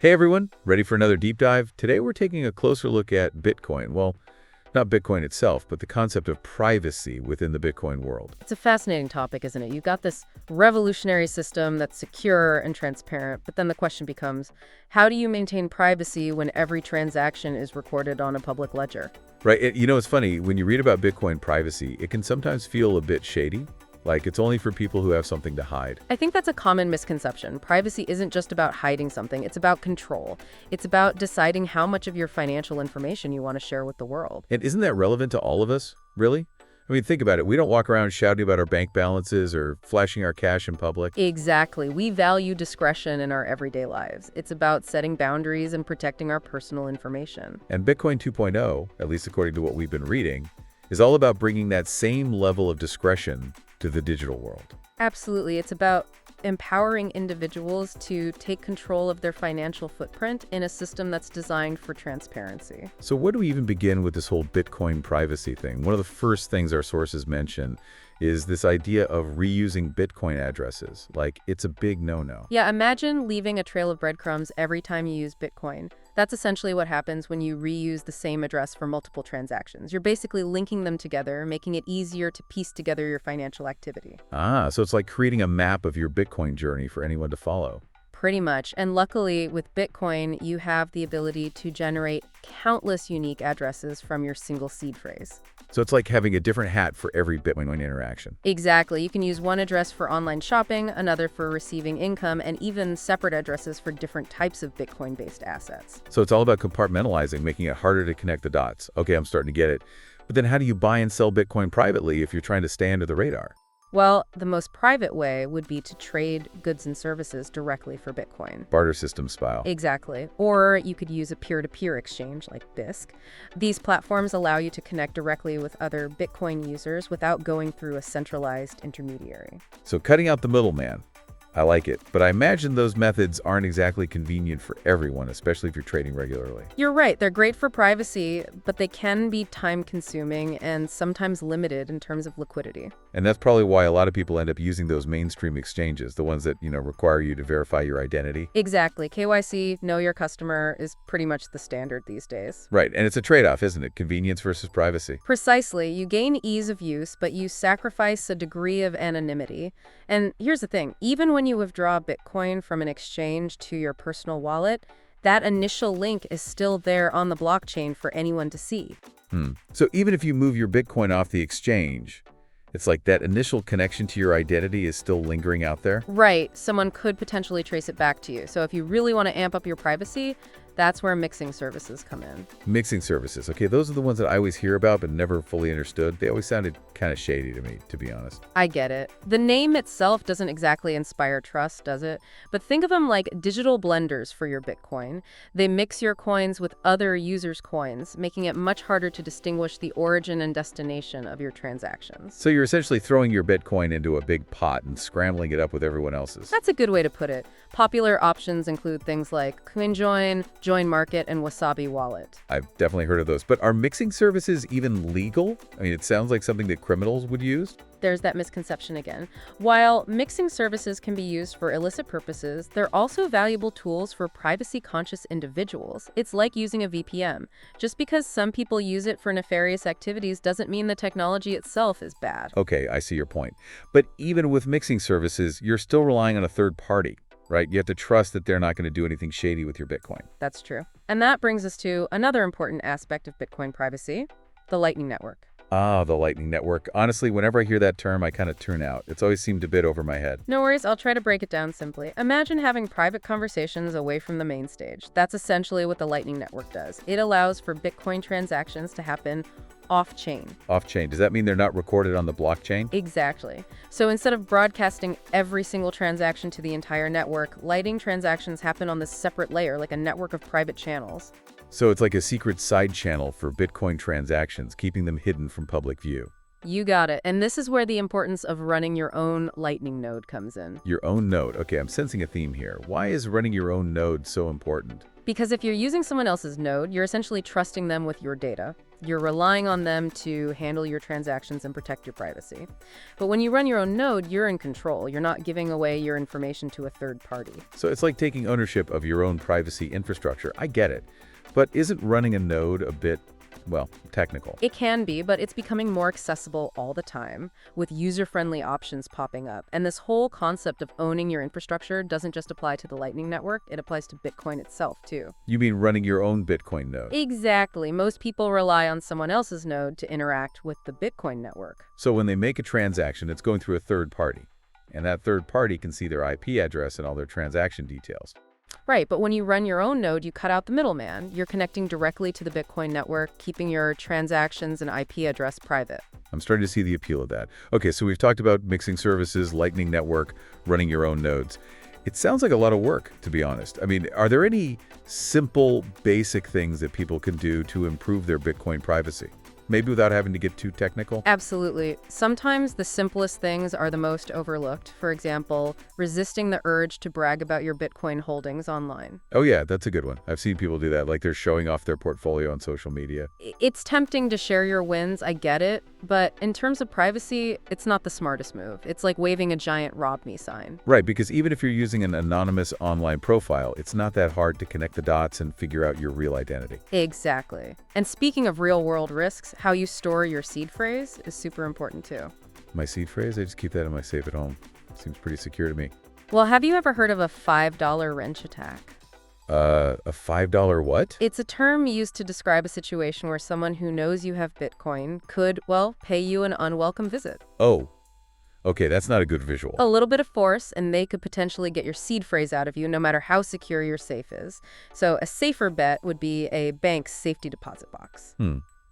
Hey everyone, ready for another deep dive? Today we're taking a closer look at Bitcoin. Well, not Bitcoin itself, but the concept of privacy within the Bitcoin world. It's a fascinating topic, isn't it? You've got this revolutionary system that's secure and transparent, but then the question becomes, how do you maintain privacy when every transaction is recorded on a public ledger? Right, it's funny, when you read about Bitcoin privacy, it can sometimes feel a bit shady, like it's only for people who have something to hide. I think that's a common misconception. Privacy isn't just about hiding something, it's about control. It's about deciding how much of your financial information you want to share with the world. And isn't that relevant to all of us, really? I mean, think about it. We don't walk around shouting about our bank balances or flashing our cash in public. Exactly. We value discretion in our everyday lives. It's about setting boundaries and protecting our personal information. And Bitcoin 2.0, at least according to what we've been reading, is all about bringing that same level of discretion to the digital world. Absolutely. It's about empowering individuals to take control of their financial footprint in a system that's designed for transparency. So where do we even begin with this whole Bitcoin privacy thing? One of the first things our sources mention is this idea of reusing Bitcoin addresses. Like, it's a big no-no. Yeah, imagine leaving a trail of breadcrumbs every time you use Bitcoin. That's essentially what happens when you reuse the same address for multiple transactions. You're basically linking them together, making it easier to piece together your financial activity. So it's like creating a map of your Bitcoin journey for anyone to follow. Pretty much. And luckily, with Bitcoin, you have the ability to generate countless unique addresses from your single seed phrase. So it's like having a different hat for every Bitcoin interaction. Exactly. You can use one address for online shopping, another for receiving income, and even separate addresses for different types of Bitcoin-based assets. So it's all about compartmentalizing, making it harder to connect the dots. Okay, I'm starting to get it. But then how do you buy and sell Bitcoin privately if you're trying to stay under the radar? Well, the most private way would be to trade goods and services directly for Bitcoin. Barter system style. Exactly. Or you could use a peer-to-peer exchange like BISC. These platforms allow you to connect directly with other Bitcoin users without going through a centralized intermediary. So cutting out the middleman. I like it, but I imagine those methods aren't exactly convenient for everyone, especially if you're trading regularly. You're right, they're great for privacy, but they can be time-consuming and sometimes limited in terms of liquidity. And that's probably why a lot of people end up using those mainstream exchanges, the ones that, require you to verify your identity. Exactly. KYC, know your customer, is pretty much the standard these days. Right, and it's a trade-off, isn't it? Convenience versus privacy. Precisely. You gain ease of use, but you sacrifice a degree of anonymity. And here's the thing, even when you withdraw Bitcoin from an exchange to your personal wallet, that initial link is still there on the blockchain for anyone to see. So even if you move your Bitcoin off the exchange, it's like that initial connection to your identity is still lingering out there? Right. Someone could potentially trace it back to you. So if you really want to amp up your privacy, that's where mixing services come in. Mixing services. Okay, those are the ones that I always hear about but never fully understood. They always sounded kind of shady to me, to be honest. I get it. The name itself doesn't exactly inspire trust, does it? But think of them like digital blenders for your Bitcoin. They mix your coins with other users' coins, making it much harder to distinguish the origin and destination of your transactions. So you're essentially throwing your Bitcoin into a big pot and scrambling it up with everyone else's. That's a good way to put it. Popular options include things like CoinJoin, Join Market, and Wasabi Wallet. I've definitely heard of those. But are mixing services even legal? I mean, it sounds like something that criminals would use. There's that misconception again. While mixing services can be used for illicit purposes, they're also valuable tools for privacy-conscious individuals. It's like using a VPN. Just because some people use it for nefarious activities doesn't mean the technology itself is bad. Okay, I see your point. But even with mixing services, you're still relying on a third party, right? You have to trust that they're not going to do anything shady with your Bitcoin. That's true. And that brings us to another important aspect of Bitcoin privacy, the Lightning Network. The Lightning Network. Honestly, whenever I hear that term, I kind of tune out. It's always seemed a bit over my head. No worries, I'll try to break it down simply. Imagine having private conversations away from the main stage. That's essentially what the Lightning Network does. It allows for Bitcoin transactions to happen off-chain. Off-chain. Does that mean they're not recorded on the blockchain? Exactly. So instead of broadcasting every single transaction to the entire network, Lightning transactions happen on this separate layer, like a network of private channels. So it's like a secret side channel for Bitcoin transactions, keeping them hidden from public view. You got it. And this is where the importance of running your own Lightning node comes in. Your own node. Okay, I'm sensing a theme here. Why is running your own node so important? Because if you're using someone else's node, you're essentially trusting them with your data. You're relying on them to handle your transactions and protect your privacy. But when you run your own node, you're in control. You're not giving away your information to a third party. So it's like taking ownership of your own privacy infrastructure. I get it. But isn't running a node a bit, well, technical? It can be, but it's becoming more accessible all the time, with user-friendly options popping up. And this whole concept of owning your infrastructure doesn't just apply to the Lightning Network, it applies to Bitcoin itself, too. You mean running your own Bitcoin node? Exactly. Most people rely on someone else's node to interact with the Bitcoin network. So when they make a transaction, it's going through a third party. And that third party can see their IP address and all their transaction details. Right, but when you run your own node, you cut out the middleman. You're connecting directly to the Bitcoin network, keeping your transactions and IP address private. I'm starting to see the appeal of that. Okay, so we've talked about mixing services, Lightning Network, running your own nodes. It sounds like a lot of work, to be honest. I mean, are there any simple, basic things that people can do to improve their Bitcoin privacy? Maybe without having to get too technical? Absolutely. Sometimes the simplest things are the most overlooked. For example, resisting the urge to brag about your Bitcoin holdings online. Oh yeah, that's a good one. I've seen people do that, like they're showing off their portfolio on social media. It's tempting to share your wins, I get it, but in terms of privacy, it's not the smartest move. It's like waving a giant "rob me" sign. Right, because even if you're using an anonymous online profile, it's not that hard to connect the dots and figure out your real identity. Exactly. And speaking of real-world risks, how you store your seed phrase is super important too. My seed phrase? I just keep that in my safe at home. Seems pretty secure to me. Well, have you ever heard of a $5 wrench attack? A $5 what? It's a term used to describe a situation where someone who knows you have Bitcoin could, well, pay you an unwelcome visit. Oh, okay, that's not a good visual. A little bit of force, and they could potentially get your seed phrase out of you no matter how secure your safe is. So a safer bet would be a bank's safety deposit box.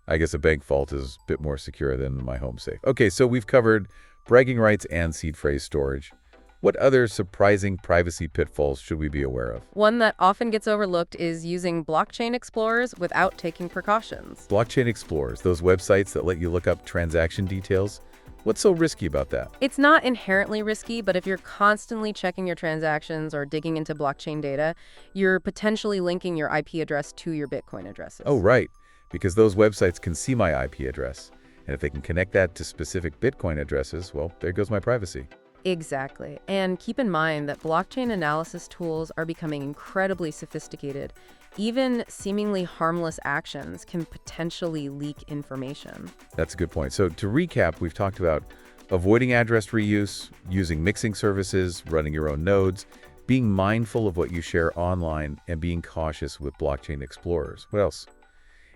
I guess a bank vault is a bit more secure than my home safe. Okay, so we've covered bragging rights and seed phrase storage. What other surprising privacy pitfalls should we be aware of? One that often gets overlooked is using blockchain explorers without taking precautions. Blockchain explorers, those websites that let you look up transaction details. What's so risky about that? It's not inherently risky, but if you're constantly checking your transactions or digging into blockchain data, you're potentially linking your IP address to your Bitcoin addresses. Oh, right. Because those websites can see my IP address. And if they can connect that to specific Bitcoin addresses, well, there goes my privacy. Exactly. And keep in mind that blockchain analysis tools are becoming incredibly sophisticated. Even seemingly harmless actions can potentially leak information. That's a good point. So to recap, we've talked about avoiding address reuse, using mixing services, running your own nodes, being mindful of what you share online, and being cautious with blockchain explorers. What else?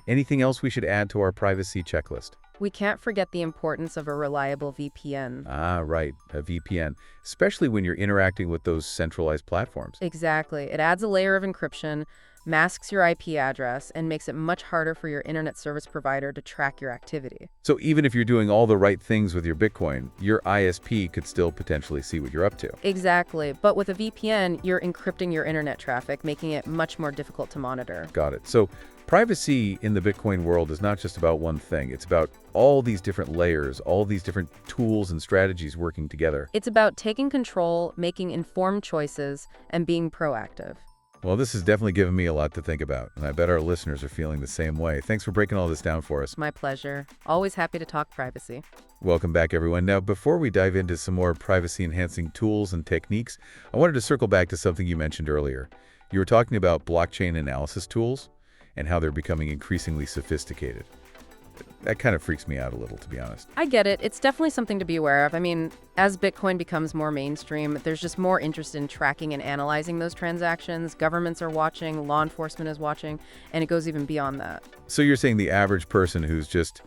Anything else we should add to our privacy checklist? We can't forget the importance of a reliable VPN. Ah, right, a VPN, especially when you're interacting with those centralized platforms. Exactly. It adds a layer of encryption, masks your IP address, and makes it much harder for your internet service provider to track your activity. So even if you're doing all the right things with your Bitcoin, your ISP could still potentially see what you're up to. Exactly. But with a VPN, you're encrypting your internet traffic, making it much more difficult to monitor. Got it. So privacy in the Bitcoin world is not just about one thing. It's about all these different layers, all these different tools and strategies working together. It's about taking control, making informed choices, and being proactive. Well, this has definitely given me a lot to think about, and I bet our listeners are feeling the same way. Thanks for breaking all this down for us. My pleasure. Always happy to talk privacy. Welcome back, everyone. Now, before we dive into some more privacy-enhancing tools and techniques, I wanted to circle back to something you mentioned earlier. You were talking about blockchain analysis tools and how they're becoming increasingly sophisticated. That kind of freaks me out a little, to be honest. I get it. It's definitely something to be aware of. I mean, as Bitcoin becomes more mainstream, there's just more interest in tracking and analyzing those transactions. Governments are watching, law enforcement is watching, and it goes even beyond that. So you're saying the average person who's just,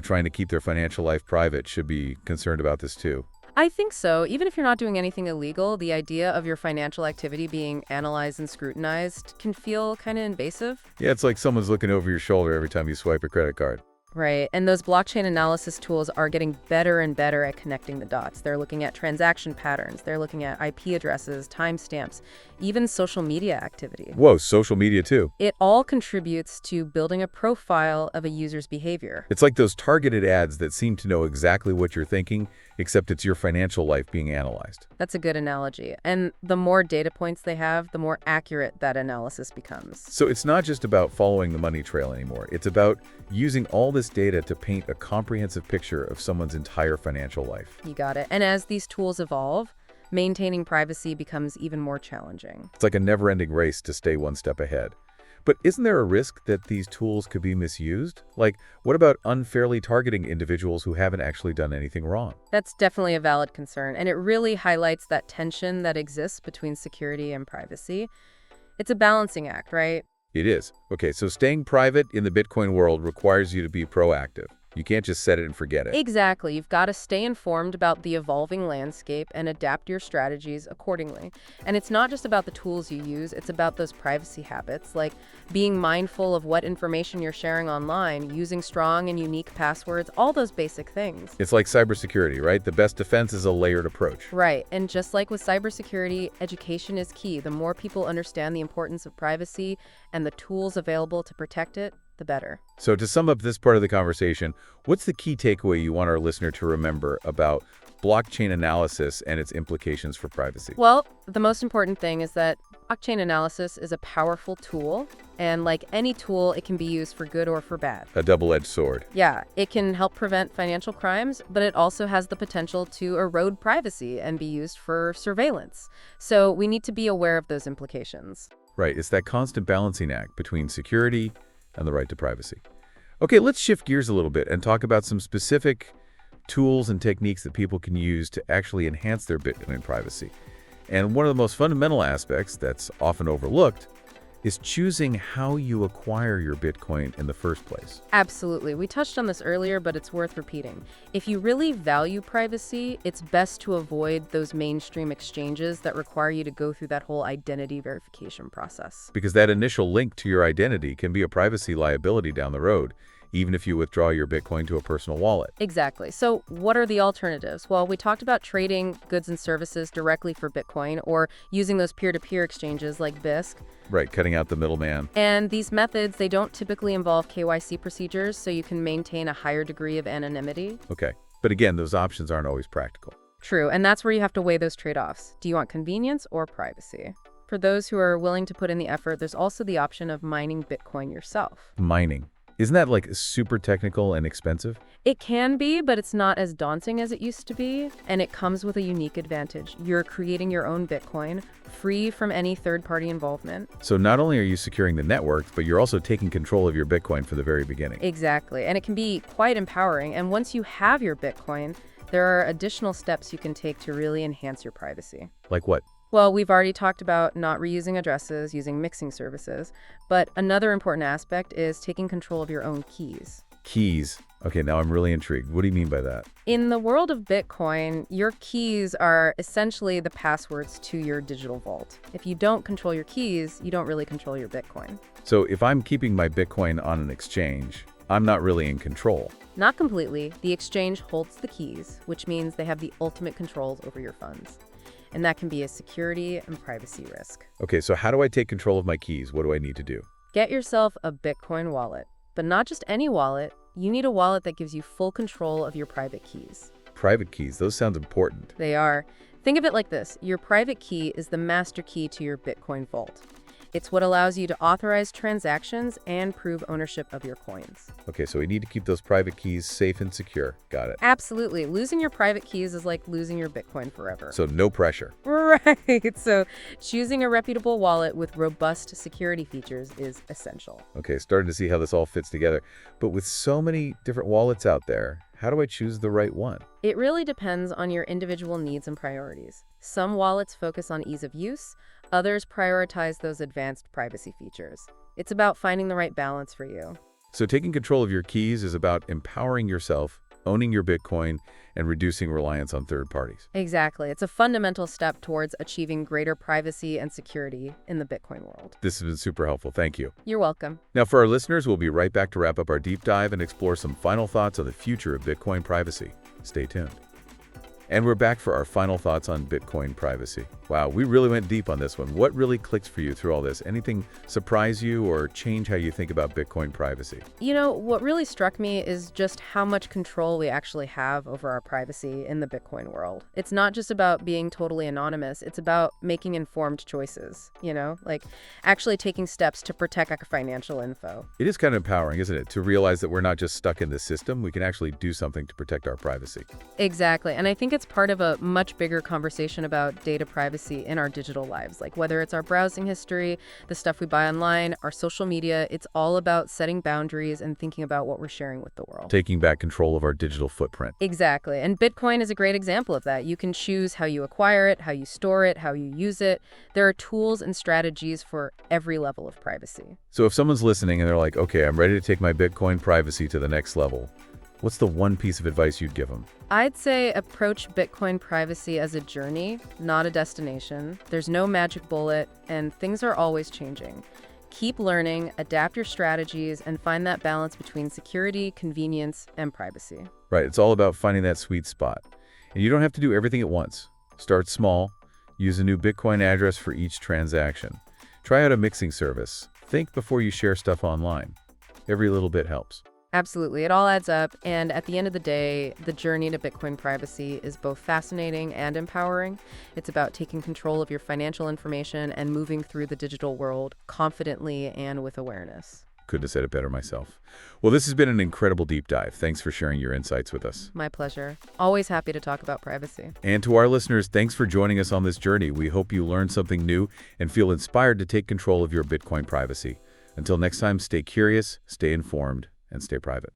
trying to keep their financial life private should be concerned about this too? I think so. Even if you're not doing anything illegal, the idea of your financial activity being analyzed and scrutinized can feel kind of invasive. Yeah, it's like someone's looking over your shoulder every time you swipe a credit card. Right. And those blockchain analysis tools are getting better and better at connecting the dots. They're looking at transaction patterns. They're looking at IP addresses, timestamps, even social media activity. Whoa, social media too. It all contributes to building a profile of a user's behavior. It's like those targeted ads that seem to know exactly what you're thinking except it's your financial life being analyzed. That's a good analogy. And the more data points they have, the more accurate that analysis becomes. So it's not just about following the money trail anymore. It's about using all this data to paint a comprehensive picture of someone's entire financial life. You got it. And as these tools evolve, maintaining privacy becomes even more challenging. It's like a never-ending race to stay one step ahead. But isn't there a risk that these tools could be misused? Like, what about unfairly targeting individuals who haven't actually done anything wrong? That's definitely a valid concern, and it really highlights that tension that exists between security and privacy. It's a balancing act, right? It is. Okay, so staying private in the Bitcoin world requires you to be proactive. You can't just set it and forget it. Exactly. You've got to stay informed about the evolving landscape and adapt your strategies accordingly. And it's not just about the tools you use, it's about those privacy habits, like being mindful of what information you're sharing online, using strong and unique passwords, all those basic things. It's like cybersecurity, right? The best defense is a layered approach. Right. And just like with cybersecurity, education is key. The more people understand the importance of privacy and the tools available to protect it, the better. So to sum up this part of the conversation, what's the key takeaway you want our listener to remember about blockchain analysis and its implications for privacy? Well, the most important thing is that blockchain analysis is a powerful tool, and like any tool, it can be used for good or for bad. A double-edged sword. Yeah, it can help prevent financial crimes, but it also has the potential to erode privacy and be used for surveillance. So we need to be aware of those implications. Right, it's that constant balancing act between security and the right to privacy. Okay, let's shift gears a little bit and talk about some specific tools and techniques that people can use to actually enhance their Bitcoin privacy. And one of the most fundamental aspects that's often overlooked is choosing how you acquire your Bitcoin in the first place. Absolutely. We touched on this earlier, but it's worth repeating. If you really value privacy, it's best to avoid those mainstream exchanges that require you to go through that whole identity verification process. Because that initial link to your identity can be a privacy liability down the road, even if you withdraw your Bitcoin to a personal wallet. Exactly. So what are the alternatives? Well, we talked about trading goods and services directly for Bitcoin or using those peer-to-peer exchanges like BISC. Right, cutting out the middleman. And these methods, they don't typically involve KYC procedures, so you can maintain a higher degree of anonymity. Okay, but again, those options aren't always practical. True, and that's where you have to weigh those trade-offs. Do you want convenience or privacy? For those who are willing to put in the effort, there's also the option of mining Bitcoin yourself. Mining. Isn't that like super technical and expensive? It can be, but it's not as daunting as it used to be, and it comes with a unique advantage. You're creating your own Bitcoin, free from any third-party involvement. So not only are you securing the network, but you're also taking control of your Bitcoin from the very beginning. Exactly, and it can be quite empowering, and once you have your Bitcoin, there are additional steps you can take to really enhance your privacy. Like what? Well, we've already talked about not reusing addresses, using mixing services, but another important aspect is taking control of your own keys. Keys. Okay, now I'm really intrigued. What do you mean by that? In the world of Bitcoin, your keys are essentially the passwords to your digital vault. If you don't control your keys, you don't really control your Bitcoin. So if I'm keeping my Bitcoin on an exchange, I'm not really in control. Not completely. The exchange holds the keys, which means they have the ultimate controls over your funds. And that can be a security and privacy risk. Okay, so how do I take control of my keys? What do I need to do? Get yourself a Bitcoin wallet, but not just any wallet. You need a wallet that gives you full control of your private keys. Private keys, those sound important. They are. Think of it like this. Your private key is the master key to your Bitcoin vault. It's what allows you to authorize transactions and prove ownership of your coins. Okay, so we need to keep those private keys safe and secure. Got it. Absolutely. Losing your private keys is like losing your Bitcoin forever. So no pressure. Right. So choosing a reputable wallet with robust security features is essential. Okay, starting to see how this all fits together. But with so many different wallets out there, how do I choose the right one? It really depends on your individual needs and priorities. Some wallets focus on ease of use. Others prioritize those advanced privacy features. It's about finding the right balance for you. So taking control of your keys is about empowering yourself, owning your Bitcoin, and reducing reliance on third parties. Exactly. It's a fundamental step towards achieving greater privacy and security in the Bitcoin world. This has been super helpful. Thank you. You're welcome. Now, for our listeners, we'll be right back to wrap up our deep dive and explore some final thoughts on the future of Bitcoin privacy. Stay tuned. And we're back for our final thoughts on Bitcoin privacy. Wow, we really went deep on this one. What really clicked for you through all this? Anything surprise you or change how you think about Bitcoin privacy? You know, what really struck me is just how much control we actually have over our privacy in the Bitcoin world. It's not just about being totally anonymous, it's about making informed choices, like actually taking steps to protect our financial info. It is kind of empowering, isn't it, to realize that we're not just stuck in the system, we can actually do something to protect our privacy. Exactly. And I think it's part of a much bigger conversation about data privacy in our digital lives. Like whether it's our browsing history, the stuff we buy online, our social media, it's all about setting boundaries and thinking about what we're sharing with the world. Taking back control of our digital footprint. Exactly. And Bitcoin is a great example of that. You can choose how you acquire it, how you store it, how you use it. There are tools and strategies for every level of privacy. So if someone's listening and they're like, okay, I'm ready to take my Bitcoin privacy to the next level, what's the one piece of advice you'd give them? I'd say approach Bitcoin privacy as a journey, not a destination. There's no magic bullet, and things are always changing. Keep learning, adapt your strategies, and find that balance between security, convenience, and privacy. Right, it's all about finding that sweet spot. And you don't have to do everything at once. Start small. Use a new Bitcoin address for each transaction. Try out a mixing service. Think before you share stuff online. Every little bit helps. Absolutely. It all adds up. And at the end of the day, the journey to Bitcoin privacy is both fascinating and empowering. It's about taking control of your financial information and moving through the digital world confidently and with awareness. Couldn't have said it better myself. Well, this has been an incredible deep dive. Thanks for sharing your insights with us. My pleasure. Always happy to talk about privacy. And to our listeners, thanks for joining us on this journey. We hope you learned something new and feel inspired to take control of your Bitcoin privacy. Until next time, stay curious, stay informed, and stay private.